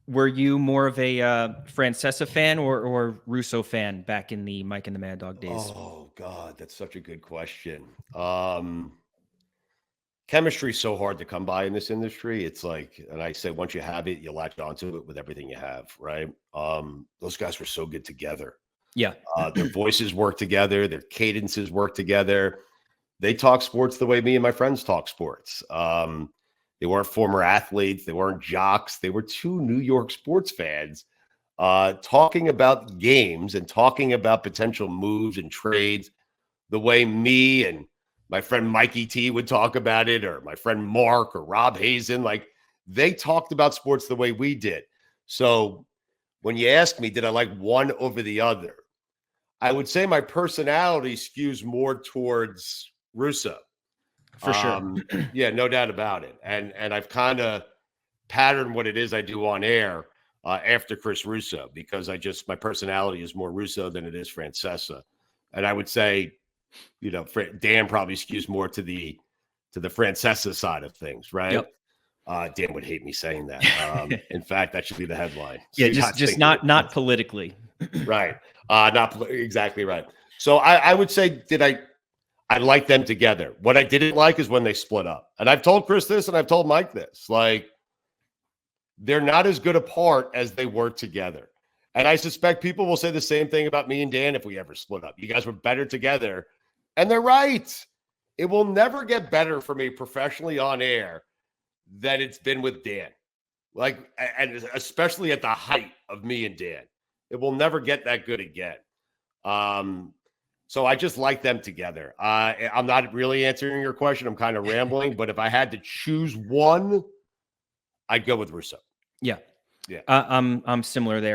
Were you more of a Francesa fan or Russo fan back in the Mike and the Mad Dog days? Oh God, that's such a good question. Chemistry is so hard to come by in this industry. It's like, and I say, once you have it, you latch onto it with everything you have, right? Those guys were so good together. Yeah. Their voices work together, their cadences work together. They talk sports the way me and my friends talk sports. They weren't former athletes, they weren't jocks. They were two New York sports fans talking about games and talking about potential moves and trades the way me and my friend Mikey T would talk about it, or my friend Mark or Rob Hazen. Like, they talked about sports the way we did. So when you ask me, did I like one over the other? I would say my personality skews more towards Russo. For sure. Yeah, no doubt about it. And I've kind of patterned what it is I do on air after Chris Russo, because my personality is more Russo than it is Francesa. And I would say, Dan probably skews more to the Francesa side of things, right? Yep. Dan would hate me saying that. In fact, that should be the headline. Yeah, just not politically. Right. Exactly right. So I would say, I like them together. What I didn't like is when they split up. And I've told Chris this and I've told Mike this. Like, they're not as good apart as they were together. And I suspect people will say the same thing about me and Dan if we ever split up. You guys were better together. And they're right. It will never get better for me professionally on air than it's been with Dan. Like, and especially at the height of me and Dan. It will never get that good again. So I just like them together. I'm not really answering your question. I'm kind of rambling, but if I had to choose one, I'd go with Russo. Yeah. Yeah. I'm similar there.